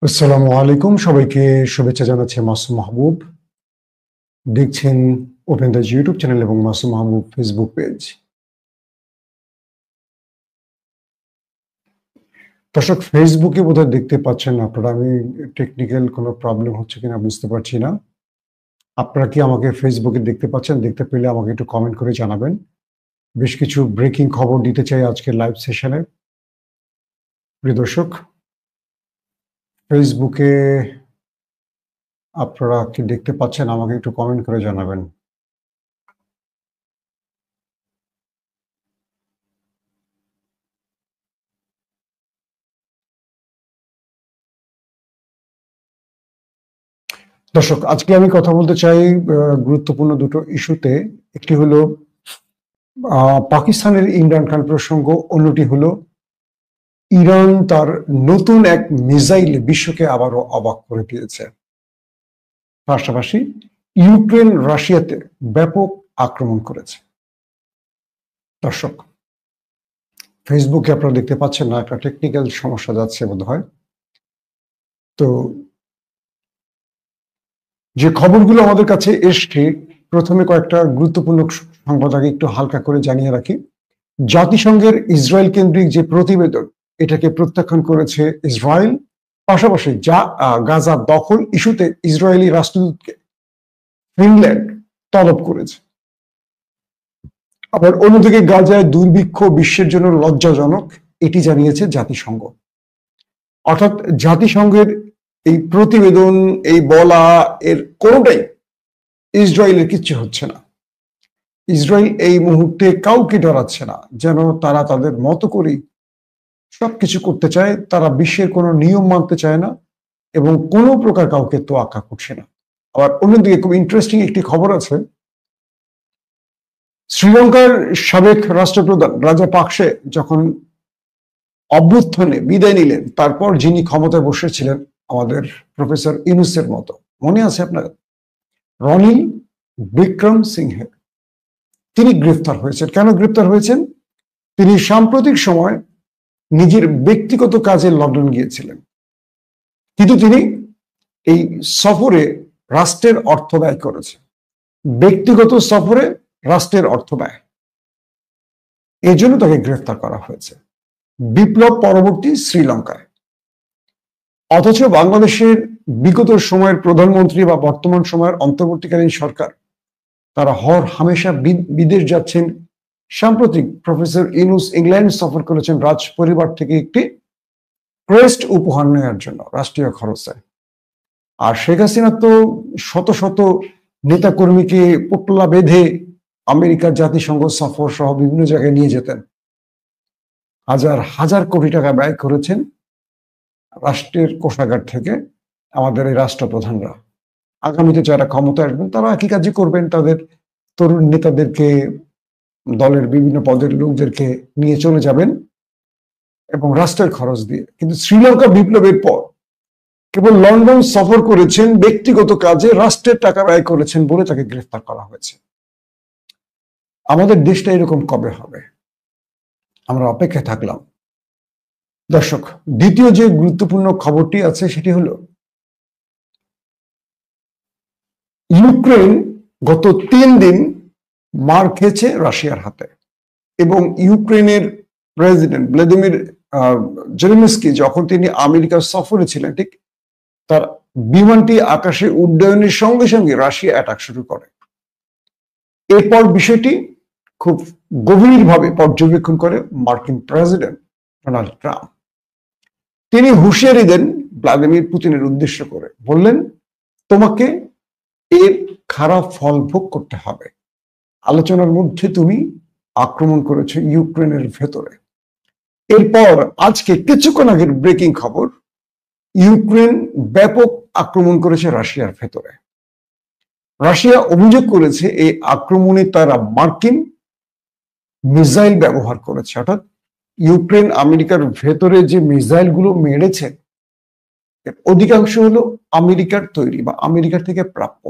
আসসালামু আলাইকুম, সবাইকে শুভেচ্ছা জানাচ্ছি। মাসুম মাহবুব দেখছেন ওপেন দ্য ইউটিউব চ্যানেল এবং মাসুম মাহবুব ফেসবুক পেজ। দর্শক, ফেসবুকে বোধহয় দেখতে পাচ্ছেন না আপনারা। আমি টেকনিক্যাল কোনো প্রবলেম হচ্ছে কিনা বুঝতে পারছি না। আপনারা কি আমাকে ফেসবুকে দেখতে পাচ্ছেন? দেখতে পেলে আমাকে একটু কমেন্ট করে জানাবেন। বেশ কিছু ব্রেকিং খবর দিতে চাই আজকের লাইভ সেশনে। প্রিয় দর্শক, ফেসবুকে আপনারা কি দেখতে পাচ্ছেন? আমাকে একটু কমেন্ট করে জানাবেন। দর্শক, আজকে আমি কথা বলতে চাই গুরুত্বপূর্ণ দুটো ইস্যুতে। একটি হলো পাকিস্তানের ইমরান খান প্রসঙ্গ, অন্যটি হলো ইরান তার নতুন এক মিসাইল বিশ্বকে আবারও অবাক করে দিয়েছে। পাশাপাশি ইউক্রেন রাশিয়াতে ব্যাপক আক্রমণ করেছে। দর্শক, ফেসবুকে আপনারা দেখতে পাচ্ছেন না, একটা টেকনিক্যাল সমস্যা যাচ্ছে বোধহয়। তো যে খবরগুলো আমাদের কাছে এসছে, প্রথমে কয়েকটা গুরুত্বপূর্ণ সংবাদ আগে একটু হালকা করে জানিয়ে রাখি। জাতিসংঘের ইসরায়েল কেন্দ্রিক যে প্রতিবেদন, এটাকে প্রত্যাখ্যান করেছে ইসরায়েল। পাশাপাশি গাজা দখল ইস্যুতে ইসরায়েলি রাষ্ট্রদূতকে ফিনল্যান্ড তলব করেছে। আবার অন্যদিকে গাজায় দুর্ভিক্ষ বিশ্বের জন্য লজ্জাজনক, এটি জানিয়েছে জাতিসংঘ। অর্থাৎ জাতিসংঘের এই প্রতিবেদন, এই বলা, এর কোনোটাই ইসরায়েলের কিচ্ছু হচ্ছে না। ইসরায়েল এই মুহূর্তে কাউকে ডরাচ্ছে না, যেন তারা তাদের মতো করেই সবকিছু করতে চায়। তারা বিশ্বের কোনো নিয়ম মানতে চায় না এবং কোনো প্রকার কাউকে তোয়াক্কা করছে না। আবার অন্যদিকে খুব ইন্টারেস্টিং একটি খবর আছে। শ্রীলঙ্কার সাবেক রাষ্ট্রপ্রধান রাজাপাকসে যখন অভ্যুত্থানে বিদায় নিলেন, তারপর যিনি ক্ষমতায় বসেছিলেন আমাদের প্রফেসর ইউনূসের মতো, মনে আছে আপনার, রনিল বিক্রমসিংহে, তিনি গ্রেফতার হয়েছেন। কেন গ্রেফতার হয়েছেন? তিনি সাম্প্রতিক সময় নিজের ব্যক্তিগত কাজে লন্ডন গিয়েছিলেন, কিন্তু তিনি এই সফরে রাষ্ট্রের অর্থ ব্যয় করেছে। ব্যক্তিগত সফরে রাষ্ট্রের অর্থ ব্যয়, এই জন্য তাকে গ্রেফতার করা হয়েছে বিপ্লব পরবর্তী শ্রীলঙ্কায়। অথচ বাংলাদেশের বিগত সময়ের প্রধানমন্ত্রী বা বর্তমান সময়ের অন্তর্বর্তীকালীন সরকার, তারা হর হামেশা বিদেশ যাচ্ছেন। সাম্প্রতিক প্রফেসর ইউনূস ইংল্যান্ড সফর করেছেন রাজ পরিবার থেকে একটি ক্রেস্ট উপহার নেওয়ার জন্য রাষ্ট্রীয় খরচে। আর শেখ হাসিনা তো শত শত নেতাকর্মীকে পোটলা বেঁধে আমেরিকার জাতিসংঘ সফর সহ বিভিন্ন জায়গায় নিয়ে যেতেন। হাজার হাজার কোটি টাকা ব্যয় করেছেন রাষ্ট্রের কোষাগার থেকে আমাদের এই রাষ্ট্রপ্রধানরা। আগামীতে যারা ক্ষমতা আসবেন তারা একই কাজই করবেন, তাদের তরুণ নেতাদেরকে, দলের বিভিন্ন পদের লোকদেরকে নিয়ে চলে যাবেন এবং রাষ্ট্রের খরচ দিয়ে। কিন্তু শ্রীলঙ্কা বিপ্লবের পর কেবল লন্ডন সফর করেছেন, ব্যক্তিগত কাজে রাষ্ট্রের টাকা ব্যয় করেছেন বলে তাকে গ্রেফতার করা হয়েছে। আমাদের দেশটা এরকম কবে হবে? আমরা অপেক্ষায় থাকলাম। দর্শক, দ্বিতীয় যে গুরুত্বপূর্ণ খবরটি আছে সেটি হলো ইউক্রেন গত 3 দিন মার খেয়েছে রাশিয়ার হাতে এবং ইউক্রেনের প্রেসিডেন্ট ভ্লাদিমির জেলেনস্কি যখন তিনি আমেরিকার সফরে ছিলেন, ঠিক তার বিমানটি আকাশে উড্ডয়নের সঙ্গে সঙ্গে রাশিয়া অ্যাটাক শুরু করে। এরপর বিষয়টি খুব গভীরভাবে পর্যবেক্ষণ করে মার্কিন প্রেসিডেন্ট ডোনাল্ড ট্রাম্প। তিনি হুঁশিয়ারি দেন ভ্লাদিমির পুতিনের উদ্দেশ্য করে, বললেন, তোমাকে এর খারাপ ফল ভোগ করতে হবে। আলোচনার মধ্যে তুমি আক্রমণ করেছো ইউক্রেনের ভেতরে। এরপর আজকে কিছুক্ষণ আগের ব্রেকিং খবর, ইউক্রেন ব্যাপক আক্রমণ করেছে রাশিয়ার ভেতরে। রাশিয়া অভিযোগ করেছে এই আক্রমণে তারা মার্কিন মিসাইল ব্যবহার করেছে। অর্থাৎ ইউক্রেন আমেরিকার ভেতরে যে মিসাইলগুলো মেরেছে অধিকাংশ হলো আমেরিকার তৈরি বা আমেরিকার থেকে প্রাপ্য।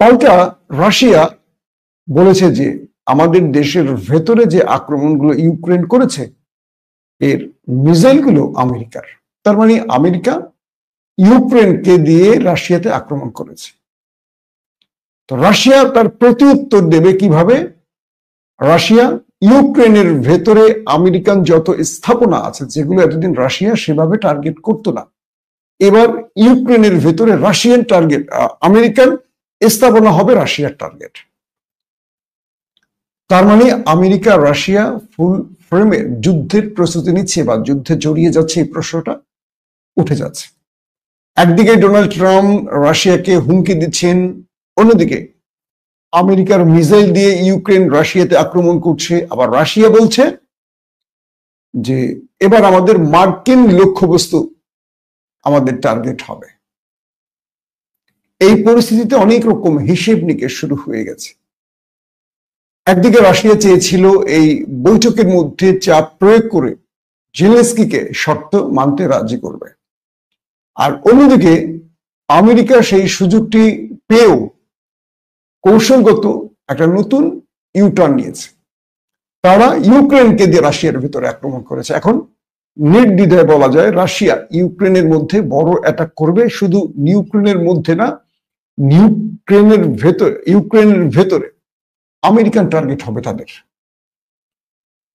পাল্টা রাশিয়া বলেছে যে আমাদের দেশের ভেতরে যে আক্রমণগুলো ইউক্রেন করেছে এর মিসাইলগুলো আমেরিকার। তার মানে আমেরিকা ইউক্রেনকে দিয়ে রাশিয়াতে আক্রমণ করেছে। তো রাশিয়া তার প্রতি উত্তর দেবে কিভাবে? রাশিয়া ইউক্রেনের ভেতরে আমেরিকান যত স্থাপনা আছে, যেগুলো এতদিন রাশিয়া সেভাবে টার্গেট করতো না, এবার ইউক্রেনের ভেতরে রাশিয়ান টার্গেট, আমেরিকান স্থাপনা হবে রাশিয়ার টার্গেট। তার মানে আমেরিকা রাশিয়া ফুল ফ্রেমে যুদ্ধের প্রস্তুতি নিচ্ছে বা যুদ্ধে জড়িয়ে যাচ্ছে, এই প্রশ্নটা উঠে যাচ্ছে। একদিকে ডোনাল্ড ট্রাম্প রাশিয়াকে হুমকি দিচ্ছেন, অন্যদিকে আমেরিকার মিসাইল দিয়ে ইউক্রেন রাশিয়াতে আক্রমণ করছে। আবার রাশিয়া বলছে যে এবার আমাদের মার্কিন লক্ষ্যবস্তু আমাদের টার্গেট হবে। এই পরিস্থিতিতে অনেক রকম হিসেব নিকেশ শুরু হয়ে গেছে। একদিকে রাশিয়া চেয়েছিল এই বৈঠকের মধ্যে চাপ প্রয়োগ করে জেলেনস্কিকে শর্ত মানতে রাজি করবে, আর অন্যদিকে আমেরিকা সেই সুযোগটি পেয়েও কৌশলগত একটা নতুন ইউটার্ন নিয়েছে। তারা ইউক্রেনকে দিয়ে রাশিয়ার ভিতরে আক্রমণ করেছে। এখন নির্দ্বিধায় বলা যায় রাশিয়া ইউক্রেনের মধ্যে বড় অ্যাটাক করবে, শুধু ইউক্রেনের মধ্যে না, ইউক্রেনের ভেতরে আমেরিকান টার্গেট হবে তাদের।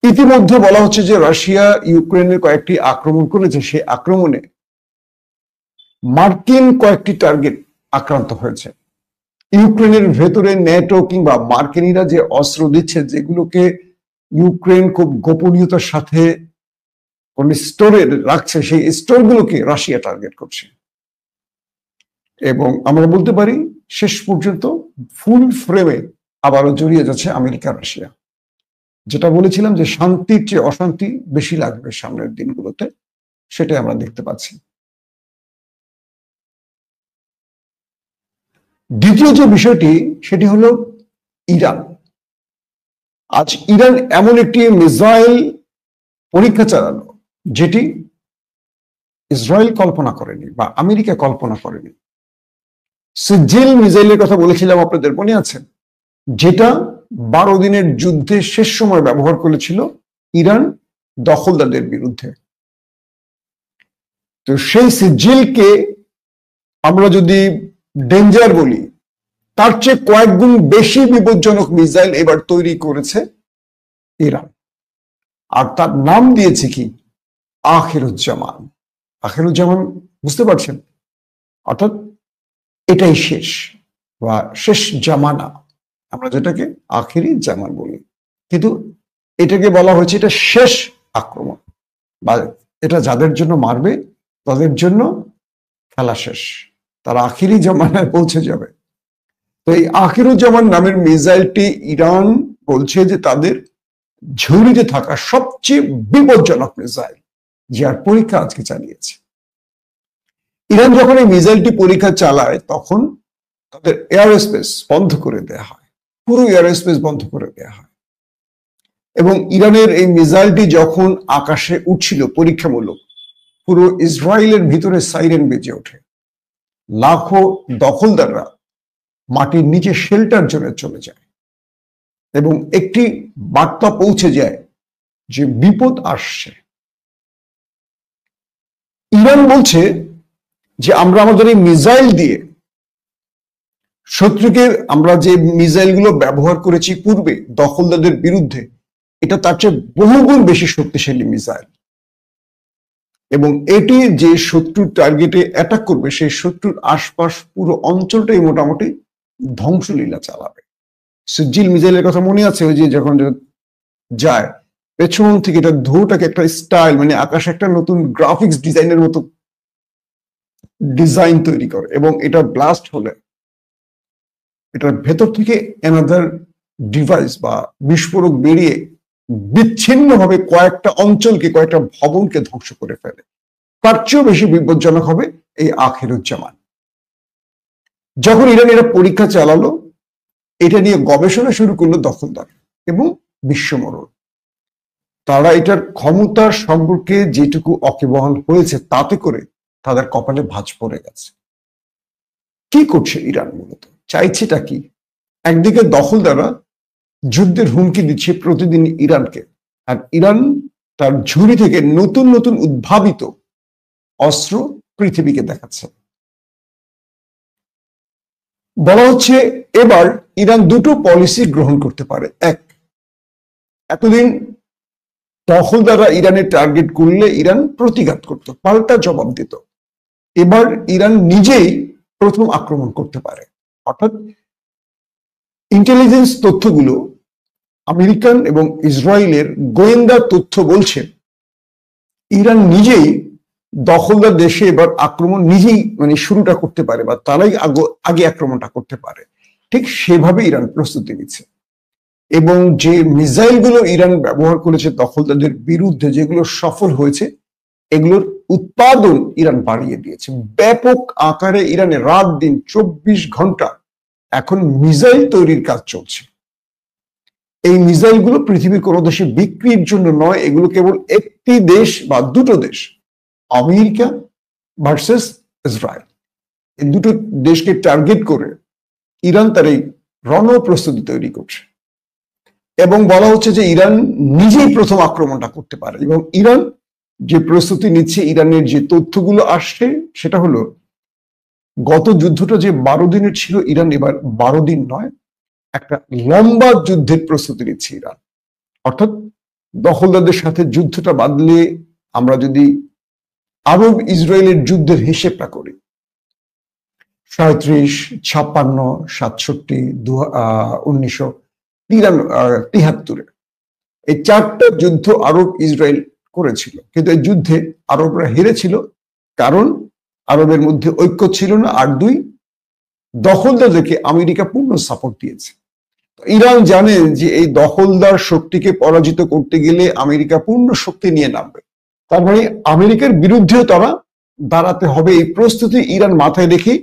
ইতিমধ্যে বলা হচ্ছে যে রাশিয়া ইউক্রেনের কয়েকটি আক্রমণ করেছে, সেই আক্রমণে মার্কিন কয়েকটি টার্গেট আক্রান্ত হয়েছে। ইউক্রেনের ভেতরে ন্যাটো কিংবা মার্কিনিরা যে অস্ত্র দিচ্ছে, যেগুলোকে ইউক্রেন খুব গোপনীয়তার সাথে স্টোরে রাখছে, সেই স্টোরগুলোকে রাশিয়া টার্গেট করছে। এবং আমরা বলতে পারি শেষ পর্যন্ত ফুল ফ্রেমে আবারও জড়িয়ে যাচ্ছে আমেরিকা রাশিয়া। যেটা বলেছিলাম যে শান্তির চেয়ে অশান্তি বেশি লাগবে সামনের দিনগুলোতে, সেটাই আমরা দেখতে পাচ্ছি। দ্বিতীয় যে বিষয়টি, সেটি হলো ইরান। আজ ইরান এমন একটি মিসাইল পরীক্ষা চালানো যেটি ইসরায়েল কল্পনা করেনি বা আমেরিকা কল্পনা করেনি। সিজিল মিসাইলের কথা বলেছিলাম, আপনাদের মনে আছে? যেটা 12 দিনের যুদ্ধে শেষ সময় ব্যবহার করেছিল ইরান দখলদারদের বিরুদ্ধে। তো সেই সিজিলকে আমরা যদি ডেঞ্জার বলি, তার চেয়ে কয়েক গুণ বেশি বিপজ্জনক মিসাইল এবার তৈরি করেছে ইরান, আর তার নাম দিয়েছে কি? আখিরুজ্জামান। আখিরুজ্জামান বুঝতে পারছেন? অর্থাৎ এটাই শেষ বা শেষ জামানা, আমরা যেটাকে আখিরি জামান বলি, কিন্তু এটাকে বলা হয়েছে এটা শেষ আক্রমণ, বা এটা যাদের জন্য মারবে তাদের জন্য খেলা শেষ, তারা আখিরি জামানায় পৌঁছে যাবে। তো এই আখিরুজ্জামান নামের মিসাইলটি ইরান বলছে যে তাদের ঝুড়িতে থাকা সবচেয়ে বিপজ্জনক মিসাইল, যার পরীক্ষা আজকে চালিয়েছে। ইরান যখন এই মিসাইলটি পরীক্ষা চালায় তখন তাদের এয়ার স্পেস বন্ধ করে দেওয়া হয়, পুরো এয়ার স্পেস বন্ধ করে দেওয়া হয়। এবং ইরানের এই মিসাইলটি যখন আকাশে উঠছিল পরীক্ষামূলক, পুরো ইসরায়েলের ভিতরে সাইরেন বেজে ওঠে। লাখো দখলদাররা মাটির নিচে শেল্টার জোনে চলে যায় এবং একটি বার্তা পৌঁছে যায় যে বিপদ আসছে। ইরান বলছে যে আমরা আমাদের এই মিসাইল দিয়ে শত্রুকে, আমরা যে মিসাইলগুলো ব্যবহার করেছি পূর্বে দখলদারদের বিরুদ্ধে, এটা তার চেয়ে বহুগুণ বেশি শক্তিশালী মিসাইল, এবং এটি যে শত্রুর টার্গেটে অ্যাটাক করবে সেই শত্রুর আশপাশ পুরো অঞ্চলটাই মোটামুটি ধ্বংসলীলা চালাবে। সিজিল মিসাইলের কথা মনে আছে? ওই যে যখন যায় পেছন থেকে এটা ধোঁটাকে একটা স্টাইল, মানে আকাশে একটা নতুন গ্রাফিক্স ডিজাইনের মতো ডিজাইন তৈরি করে, এবং এটা ব্লাস্ট হলে এটার ভেতর থেকে অ্যানাদার ডিভাইস বা বিস্ফোরক বেরিয়ে বিচ্ছিন্নভাবে কয়েকটা অঞ্চলকে, কয়েকটা ভবনকে ধ্বংস করে ফেলে। তার চেয়েও বেশি বিপজ্জনক হবে এই আখিরুজ্জামান। যখন ইরান এটা পরীক্ষা চালালো, এটা নিয়ে গবেষণা শুরু করলো দখলদার এবং বিশ্বমরণ। তারা এটার ক্ষমতা সম্পর্কে যেটুকু ওয়াকিবহাল হয়েছে তাতে করে তাদের কপালে ভাঁজ পড়ে গেছে। কি করছে ইরান? মূলত চাইছেটা কি? একদিকে দখলদাররা যুদ্ধের হুমকি দিচ্ছে প্রতিদিন ইরানকে, আর ইরান তার ঝুড়ি থেকে নতুন নতুন উদ্ভাবিত অস্ত্র পৃথিবীকে দেখাচ্ছে। বলা হচ্ছে এবার ইরান দুটো পলিসি গ্রহণ করতে পারে। এক, এতদিন দখলদাররা ইরানের টার্গেট করলে ইরান প্রতিঘাত করত, পাল্টা জবাব দিত। এবার ইরান নিজেই প্রথম আক্রমণ করতে পারে। অর্থাৎ ইন্টেলিজেন্স তথ্যগুলো, আমেরিকান এবং ইসরায়েলের গোয়েন্দা তথ্য বলছে ইরান নিজেই দখলদার দেশে এবার আক্রমণ নিজেই শুরুটা করতে পারে, বা তারাই আগে আক্রমণটা করতে পারে। ঠিক সেভাবে ইরান প্রস্তুতি নিচ্ছে। এবং যে মিসাইলগুলো ইরান ব্যবহার করেছে দখলদারদের বিরুদ্ধে, যেগুলো সফল হয়েছে, এগুলোর উৎপাদন ইরান বাড়িয়ে দিয়েছে ব্যাপক আকারে। ইরানে রাত দিন 24 ঘন্টা এখন মিসাইল তৈরির কাজ চলছে। এই মিসাইলগুলো পৃথিবীর কোনো দেশে বিক্রির জন্য নয়, এগুলো কেবল একটি দেশ বা দুটো দেশ, আমেরিকা ভার্সেস ইসরায়েল, এই দুটো দেশকে টার্গেট করে ইরান তার এই রণ প্রস্তুতি তৈরি করছে। এবং বলা হচ্ছে যে ইরান নিজেই প্রথম আক্রমণটা করতে পারে। এবং ইরান যে প্রস্তুতি নিচ্ছে, ইরানের যে তথ্যগুলো আসছে, সেটা হলো গত যুদ্ধটা যে 12 দিনের ছিল, ইরান এবার 12 দিন নয়, একটা লম্বা যুদ্ধের প্রস্তুতি নিচ্ছে ইরান। অর্থাৎ দখলদারদের সাথে যুদ্ধটা বাদলে আমরা যদি আরব ইসরায়েলের যুদ্ধের হিসেবটা করি, 37, 56, 67, 1973, এই 4টা যুদ্ধ আরব ইসরায়েল করেছিল। কিন্তু এই যুদ্ধে আরবরা হেরেছিল, কারণ আরবের মধ্যে ঐক্য ছিল না। আর 2, দখলদারদেরকে আমেরিকা পূর্ণ সাপোর্ট দিয়েছে। ইরান জানে যে এই দখলদার শক্তিকে পরাজিত করতে গেলে আমেরিকা পূর্ণ শক্তি নিয়ে নামবে। তার মানে আমেরিকার বিরুদ্ধেও তারা দাঁড়াতে হবে। এই প্রস্তুতি ইরান মাথায় রেখে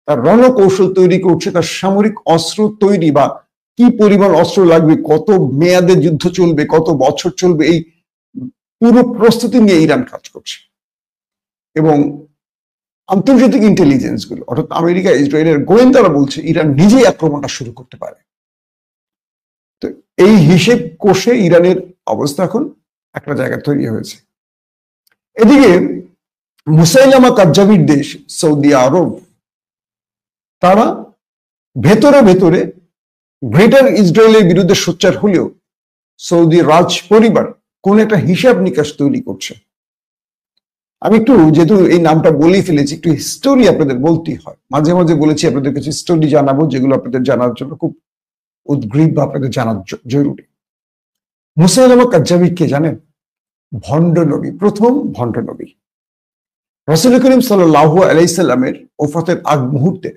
তার রণকৌশল তৈরি করছে, তার সামরিক অস্ত্র তৈরি, বা কি পরিমাণ অস্ত্র লাগবে, কত মেয়াদে যুদ্ধ চলবে, কত বছর চলবে, এই পুরো প্রস্তুতি নিয়ে ইরান কাজ করছে। এবং আন্তর্জাতিক ইন্টেলিজেন্স গুলো, অর্থাৎ আমেরিকা ইসরায়েলের গোয়েন্দারা বলছে ইরান নিজেই আক্রমণটা শুরু করতে পারে। তো এই হিসেব কষে ইরানের অবস্থা এখন একটা জায়গায় তৈরি হয়েছে। এদিকে মুসাইলামা কাজ্জাবির দেশ সৌদি আরব, তারা ভেতরে ভেতরে গ্রেটার ইসরায়েলের বিরুদ্ধে সোচ্চার হলেও সৌদি রাজ পরিবার কোন একটা হিসাব নিকাশ তৈরি করছে। আমি একটু, যেহেতু এই নামটা বলেই ফেলেছি, একটু হিস্টোরি আপনাদের বলতেই হয়। মাঝে মাঝে বলেছি আপনাদের কিছু স্টোরি জানাবো, যেগুলো আপনাদের জানার জন্য খুব উদ্গ্রীব বা আপনাদের জানার জরুরি। মুসাইলামা কাজ্জাবি কে জানেন? ভণ্ড নবী, প্রথম ভণ্ড নবী। রাসূল করিম সাল্লাল্লাহু আলাইহি সাল্লামের ওফাতের আগ মুহূর্তে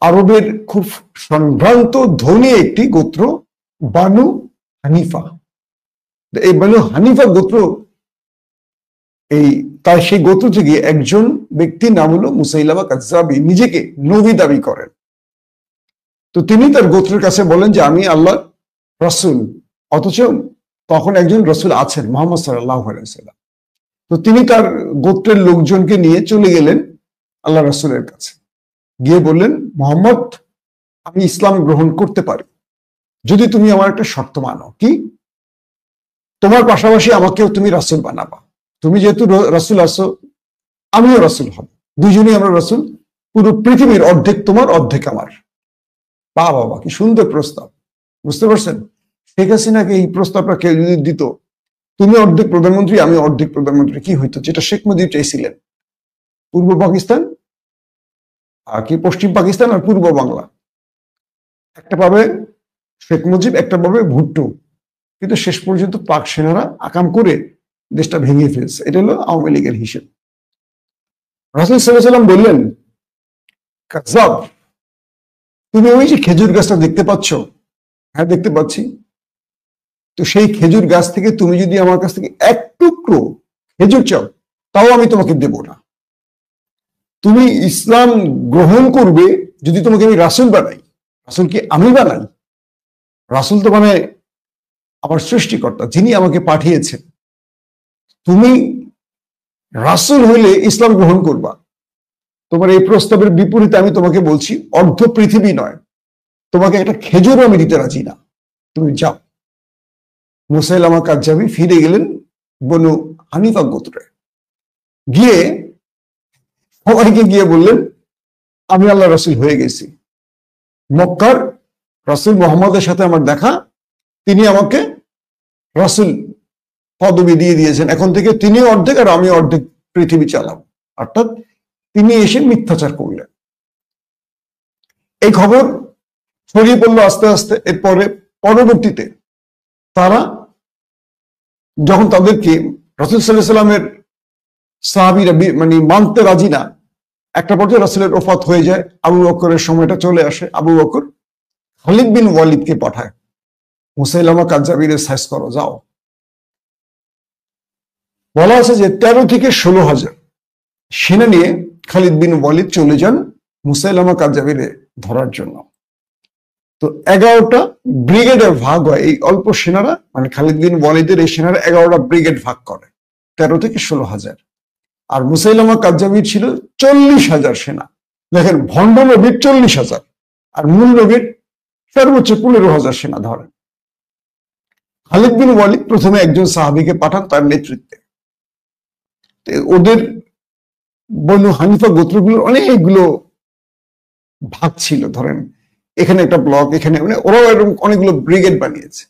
আরবের খুব সম্ভ্রান্ত ধনী একটি গোত্র বানু হানিফা, এই বানু হানিফা গোত্র, তার সেই গোত্র থেকে একজন ব্যক্তির নাম হলো মুসাইলামা কাজ্জাবি, নিজেকে নবী দাবি করেন। তো তিনি তার গোত্রের কাছে বলেন যে আমি আল্লাহ রাসূল, অথচ তখন একজন রাসূল আছেন, মুহাম্মদ সাল্লাল্লাহু আলাইহি ওয়াসাল্লাম। তো তিনি তার গোত্রের লোকজনকে নিয়ে চলে গেলেন আল্লাহ রাসূলের কাছে, গিয়ে বললেন, মুহাম্মদ, আমি ইসলাম গ্রহণ করতে পারি যদি তুমি আমার একটা শর্ত মানো। কি? তোমার পাশাপাশি আমাকেও তুমি রাসূল বানাবা। তুমি যেহেতু রাসূল আছো, আমিও রাসূল হব, দুইজনই আমরা রাসূল, পুরো পৃথিবীর অর্ধেক তোমার অর্ধেক আমার। বাবা, কি সুন্দর প্রস্তাব! বুঝতে পারছেন? শেখ হাসিনাকে এই প্রস্তাবটা কেউ যদি দিত, তুমি অর্ধেক প্রধানমন্ত্রী, আমি অর্ধেক প্রধানমন্ত্রী, কি হইতো? যেটা শেখ মুজিব চাইছিলেন, পূর্ব পাকিস্তান কি পশ্চিম পাকিস্তান আর পূর্ব বাংলা, একটা পাবে শেখ মুজিব, একটা পাবে ভুট্টো। কিন্তু শেষ পর্যন্ত পাক সেনারা আকাম করে দেশটা ভেঙে ফেলছে। এটা হলো আওয়ামী লীগের হিসেব। রাসূল সাল্লাল্লাহু আলাইহি ওয়াসাল্লাম বললেন, কাযযাব, তুমি ওই যে খেজুর গাছটা দেখতে পাচ্ছ? হ্যাঁ, দেখতে পাচ্ছি। তো সেই খেজুর গাছ থেকে তুমি যদি আমার কাছ থেকে এক টুকরো খেজুর চাও, তাও আমি তোমাকে দেব না। তুমি ইসলাম গ্রহণ করবে যদি তোমাকে আমি রাসূল বানাই। রাসূল কি আমি বানাই? রাসূল তো মানে আমার সৃষ্টিকর্তা, যিনি আমাকে পাঠিয়েছেন। তুমি রাসূল হইলে ইসলাম গ্রহণ করবা। তোমার এই প্রস্তাবের বিপরীতে আমি তোমাকে বলছি, অর্ধ পৃথিবী নয়, তোমাকে একটা খেজুরও আমি দিতে রাজি না, তুমি যাও। মুসাইলামা কাজ্জাবি ফিরে গেলেন বনু হানিফা গোত্রে। গিয়ে সবাইকে গিয়ে বললেন আমি আল্লাহ রাসূল হয়ে গেছি, মক্কার রাসূল মুহাম্মদের সাথে আমার দেখা, তিনি আমাকে রাসূল পদবি দিয়ে দিয়েছেন, এখন থেকে তিনি অর্ধেক আর আমি অর্ধেক পৃথিবী চালাবো। অর্থাৎ তিনি এসে মিথ্যাচার করলেন। এই খবর ছড়িয়ে পড়লো আস্তে আস্তে। এরপরে পরবর্তীতে তারা যখন তাদেরকে রাসূল সাল্লাল্লাহু আলাইহি সাল্লামের সাহাবীরা মানে মানতে রাজি না, একটা পর্যায়ে রাসূলের ওফাত হয়ে যায়, আবু বকরের সময়টা চলে আসে। আবু বকর খালিদ বিন ওয়ালিদকে পাঠায়, মুসাইলামা কাযযাবীরে সাইজ করো, যাও। বলা আছে যে 13 থেকে 16,000 সেনা নিয়ে খালিদ বিন ওয়ালিদ চলে যান মুসাইলামা কাযযাবীরে ধরার জন্য। তো 11টা ব্রিগেডে ভাগ হয় এই অল্প সেনারা, মানে খালিদ বিন ওয়ালিদের এই সেনারা 11টা ব্রিগেড ভাগ করে, 13 থেকে 16,000। আর মুসাইলামা কাযযাবীর ছিল 40,000 সেনা। দেখেন, ভণ্ড নবীর 40,000 আর মূল নবীর সর্বোচ্চ 15,000 সেনা ধরেন। খালিদ বিন ওয়ালিদ প্রথমে একজন সাহাবীকে পাঠান তার নেতৃত্বে। ওদের বনু হানিফা গোত্রগুলোর অনেকগুলো ভাগ ছিল, ধরেন এখানে একটা ব্লক, এখানে, মানে ওরাও এরকম অনেকগুলো ব্রিগেড বানিয়েছে।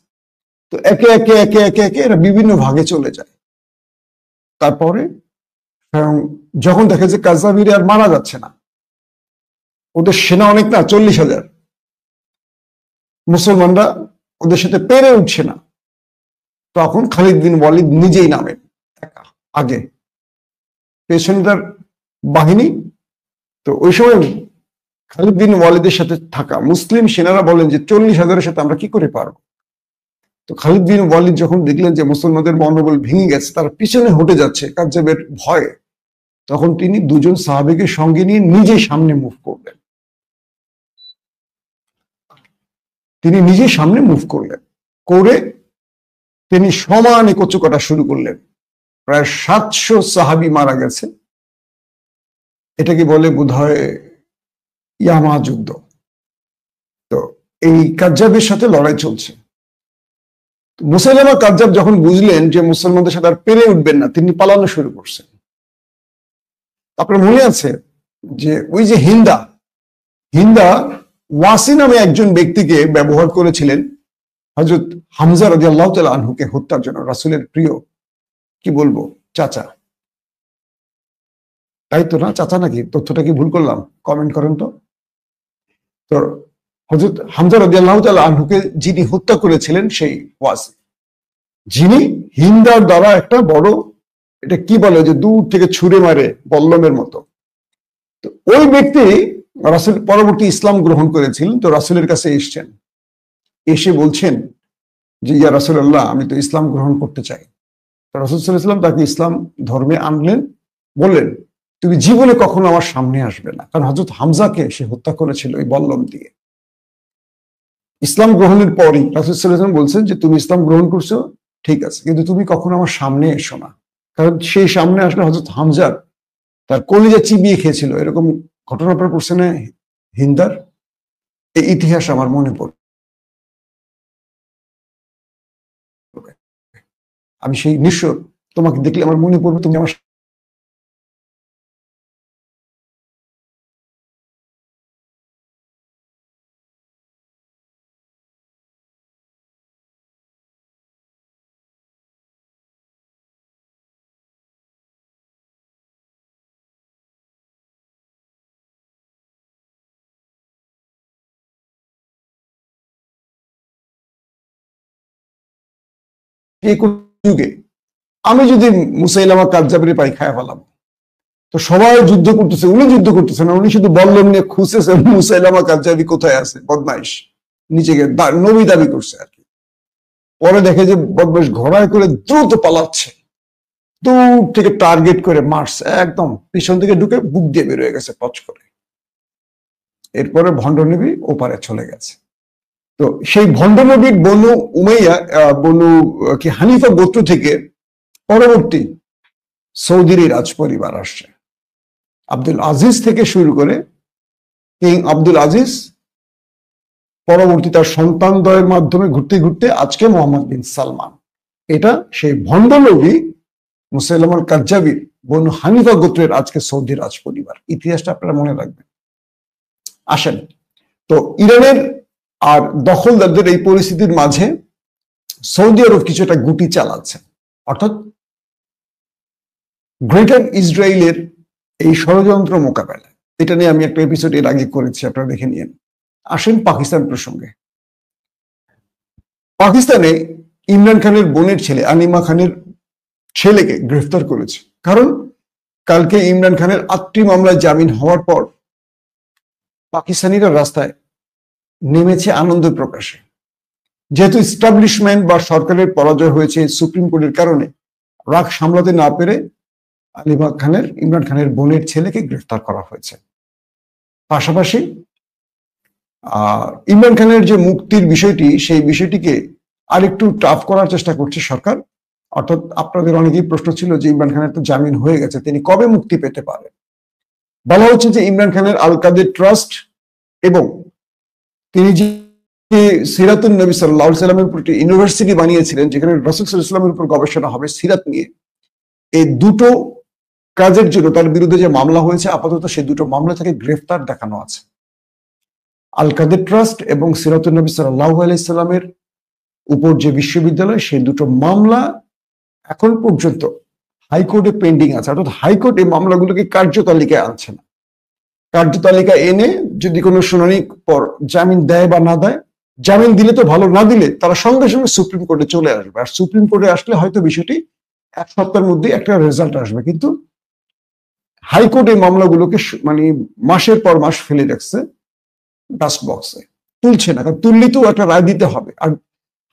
তো একে একে একে একে একে এরা বিভিন্ন ভাগে চলে যায়। তারপরে যখন দেখে যে কাযযাবীরা আর মারা যাচ্ছে না, ওদের সেনা অনেক না, 40,000, মুসলমানরা ওদের সাথে পেরে উঠছে না, তখন খালিদ বিন ওয়ালিদ নিজেই নামেন একা আগে, পেছনে তার বাহিনী। তো ওই সময় খালিদ বিন ওয়ালিদের সাথে থাকা মুসলিম সেনারা বলেন যে 40,000-এর সাথে আমরা কি করে পারবো। তো খালিদ বিন ওয়ালিদ যখন দেখলেন যে মুসলমানদের মনোবল ভেঙে গেছে, তারা পিছনে হটে যাচ্ছে কাযযাবের ভয়ে, তখন তিনি দুজন সাহাবীকে সঙ্গে নিয়ে নিজে সামনে মুভ করলেন। করে তিনি সমানে কচু কাটা শুরু করলেন। প্রায় 700 সাহাবী মারা গেছে। এটাকে বলে বোধহয় ইয়ামা যুদ্ধ। তো এই কাযযাবের সাথে লড়াই চলছে। মুসাইলামা কাযযাব যখন বুঝলেন যে মুসলমানদের সাথে আর পেরে উঠবেন না, তিনি পালানো শুরু করছেন। আপনার মনে আছে যে ওই যে হিন্দা ওয়াসি নামে একজন ব্যক্তিকে ব্যবহার করেছিলেন হযরত হামজা রাদিয়াল্লাহু তাআলা আনহুকে হত্যার জন্য, রাসূলের প্রিয়, কি বলবো, চাচা। তাই তো না, চাচা নাকি? তথ্যটা কি ভুল করলাম? কমেন্ট করেন তো। তো হযরত হামজা রাদিয়াল্লাহু তাআলা আনহুকে যিনি হত্যা করেছিলেন সেই ওয়াসি, যিনি হিন্দার দ্বারা একটা বড়, এটা কি বলে যে দূর থেকে ছুঁড়ে মারে বল্লমের মতো। তো ওই ব্যক্তি রাসূল পরবর্তী ইসলাম গ্রহণ করেছিলেন। তো রাসূলের কাছে এসেছেন, এসে বলছেন যে ইয়া রাসূলুল্লাহ, আমি তো ইসলাম গ্রহণ করতে চাই। তো রাসূল সাল্লাল্লাহু আলাইহি ওয়াসাল্লাম তাকে ইসলাম ধর্মে আনলেন। বললেন, তুমি জীবনে কখনো আমার সামনে আসবে না, কারণ হযরত হামজাকে সে হত্যা করেছিল এই বল্লম দিয়ে। ইসলাম গ্রহণের পরই রাসূল সাল্লাল্লাহু আলাইহি ওয়াসাল্লাম বলছেন যে তুমি ইসলাম গ্রহণ করছো, ঠিক আছে, কিন্তু তুমি কখনো আমার সামনে এসো না, কারণ সেই সামনে আসলে হযরত হামজার তার কলিজা চিবিয়ে খেয়েছিল। এরকম ঘটনা আপনার পড়ছে না হিন্দার? এই ইতিহাস আমার মনে পড়ে। আমি সেই নিঃস্ব, তোমাকে দেখলে আমার মনে পড়বে তুমি আমার এই যুগে আমি যদি মুসাইলামা কাযযাবের পাই খায় ফেলাম। তো সবাই যুদ্ধ করতেছে, উনি যুদ্ধ করতেছে না, উনি শুধু বল্লম নিয়ে খুঁজতেছে মুসাইলামা কাযযাবী কোথায় আছে, বদমাইশ, নিচে গিয়ে নবী দাবি করছে আর কি। পরে দেখে যে বদমাইশ ঘোড়ায় করে দ্রুত পালাচ্ছে, দূর থেকে টার্গেট করে মারছে, একদম পিছন থেকে ঢুকে বুক দিয়ে বের হয়ে গেছে পচ করে। এরপরে ভণ্ড নবী ওপারে চলে গেছে। তো সেই ভণ্ড নবীর বনু উমাইয়া, বনু কি হানিফা গোত্র থেকে পরবর্তী সৌদির রাজ পরিবার আসছে। আব্দুল আজিজ থেকে শুরু করে কিং আব্দুল আজিজ, পরবর্তী তার সন্তানদ্বয়ের মাধ্যমে ঘুরতে ঘুরতে আজকে মোহাম্মদ বিন সালমান। এটা সেই ভণ্ড নবী মুসাইলামাল কাযযাবীর বনু হানিফা গোত্রের আজকে সৌদি রাজ পরিবার। ইতিহাসটা আপনারা মনে রাখবেন। আসেন, তো ইরানের আর দখলদারদের এই পরিস্থিতির মাঝে সৌদি আরব কিছুটা গুটি চালাচ্ছে, অর্থাৎ গ্রেটার ইসরায়েলের এই ষড়যন্ত্র মোকাবেলা। এটা নিয়ে আমি একটা এপিসোড এর আগে করেছি, আপনারা দেখে নিন। আসেন পাকিস্তান প্রসঙ্গে। পাকিস্তানে ইমরান খানের বোনের ছেলে আনিমা খানের ছেলেকে গ্রেফতার করেছে, কারণ কালকে ইমরান খানের ৮টি মামলায় জামিন হওয়ার পর পাকিস্তানিরা রাস্তায় নেমেছে আনন্দ প্রকাশে। যেহেতু ইস্টাবলিশমেন্ট বা সরকারের পরাজয় হয়েছে সুপ্রিম কোর্টের কারণে, রাগ সামলাতে না পেরে ইমরান খানের বোনের ছেলেকে গ্রেফতার করা হয়েছে। পাশাপাশি ইমরান খানের যে মুক্তির বিষয়টি, সেই বিষয়টিকে আরেকটু টাফ করার চেষ্টা করছে সরকার। অর্থাৎ আপনাদের অনেকেই প্রশ্ন ছিল যে ইমরান খানের তো জামিন হয়ে গেছে, তিনি কবে মুক্তি পেতে পারেন। বলা হচ্ছে যে ইমরান খানের আল কাদের ট্রাস্ট এবং তিনি যে সিরাতুন নবী সাল্লাল্লাহু আলাইহি সাল্লামের উপর একটি ইউনিভার্সিটি বানিয়েছিলেন, যেখানে রাসূল সাল্লাল্লাহু আলাইহি ওয়াসাল্লামের উপর গবেষণা হবে সিরাত নিয়ে, এই দুটো কাজের জন্য তার বিরুদ্ধে যে মামলা হয়েছে, আপাতত সেই দুটো মামলা থেকে গ্রেফতার দেখানো আছে। আল কাদের ট্রাস্ট এবং সিরাতুন নবী সাল্লাল্লাহু আলাইহি সাল্লামের উপর যে বিশ্ববিদ্যালয়, সেই দুটো মামলা এখন পর্যন্ত হাইকোর্টে পেন্ডিং আছে। অর্থাৎ হাইকোর্ট এই মামলাগুলোকে কার্যতালিকায় আনছে না। কার্যতালিকা এনে যদি কোনো শুনানির পর জামিন দেয় বা না দেয়, জামিন দিলে তো ভালো, না দিলে তারা সঙ্গে সঙ্গে সুপ্রিম কোর্টে চলে আসবে। আর সুপ্রিম কোর্টে আসলে হয়তো বিষয়টি এক সপ্তাহের মধ্যে একটা রেজাল্ট আসবে। কিন্তু হাইকোর্ট এই মামলাগুলোকে মানে মাসের পর মাস ফেলে রাখছে ডাস্ট বক্সে, তুলছে না। কারণ তুললেই তো একটা রায় দিতে হবে, আর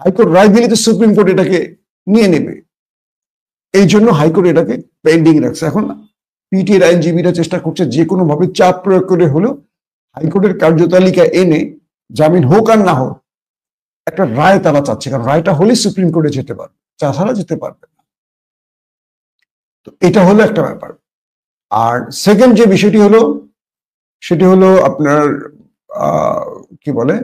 হাইকোর্ট রায় দিলে তো সুপ্রিম কোর্ট এটাকে নিয়ে নেবে। এই জন্য হাইকোর্ট এটাকে পেন্ডিং রাখছে। এখন পিটিআর আইনজীবীরা চেষ্টা করছে যে কোনো ভাবে চাপ প্রয়োগ করে হলেও হাইকোর্টের কার্যতালিকা এনে জামিন হোক আর না হোক একটা রায় তারা চাচ্ছে, কারণ রায়টা হলে সুপ্রিম কোর্টে যেতে পারবে, তাছাড়া যেতে পারবে না। তো এটা হলো একটা ব্যাপার। আর সেকেন্ড যে বিষয়টি হলো, সেটি হলো আপনার কি বলে,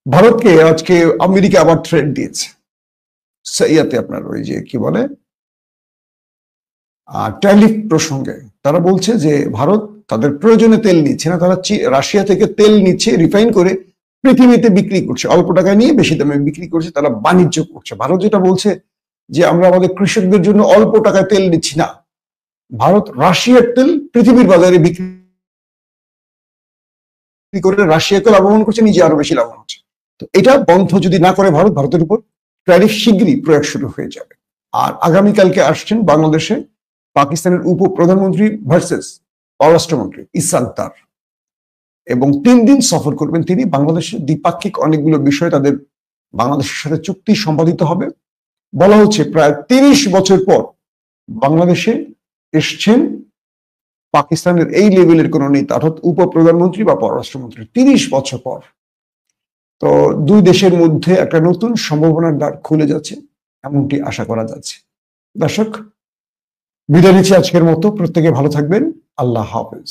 ভারতকে আজকে আমেরিকা আবার থ্রেট দিয়েছে ইয়াতে, আপনার ওই যে কি বলে ট্যারিফ প্রসঙ্গে। তারা বলছে যে ভারত তাদের প্রয়োজনে তেল নিচ্ছে না, তারা রাশিয়া থেকে তেল নিচ্ছে, রিফাইন করে পৃথিবীতে বিক্রি করছে, অল্প টাকায় নিয়ে বেশি দামে বিক্রি করছে, তারা বাণিজ্য করছে। ভারত যেটা বলছে যে আমরা আমাদের কৃষকদের জন্য অল্প টাকায় তেল নিচ্ছি না, ভারত রাশিয়ার তেল পৃথিবীর বাজারে বিক্রি করে রাশিয়াকে লাভবান করছে, নিজে আরো বেশি লাভবান হচ্ছে। তো এটা বন্ধ যদি না করে ভারত, ভারতের উপর ট্যারিফ শীঘ্রই প্রয়োগ শুরু হয়ে যাবে। আর আগামীকালকে আসছেন বাংলাদেশে পাকিস্তানের উপপ্রধানমন্ত্রী ভার্সেস পররাষ্ট্রমন্ত্রী ইসাকদার, এবং 3 দিন সফর করবেন তিনি। বাংলাদেশের দ্বিপাক্ষিক অনেকগুলো বিষয় তাদের বাংলাদেশের সাথে চুক্তি সম্পাদিত হবে। বলা হচ্ছে প্রায় 30 বছর পর বাংলাদেশে এসছেন পাকিস্তানের এই লেভেলের কোন নেতা, অর্থাৎ উপপ্রধানমন্ত্রী বা পররাষ্ট্রমন্ত্রী, 30 বছর পর। তো দুই দেশের মধ্যে একটা নতুন সম্ভাবনার দ্বার খুলে যাচ্ছে, এমনটি আশা করা যাচ্ছে। দর্শক, বিদায় নিচ্ছি আজকের মতো। প্রত্যেকে ভালো থাকবেন। আল্লাহ হাফেজ।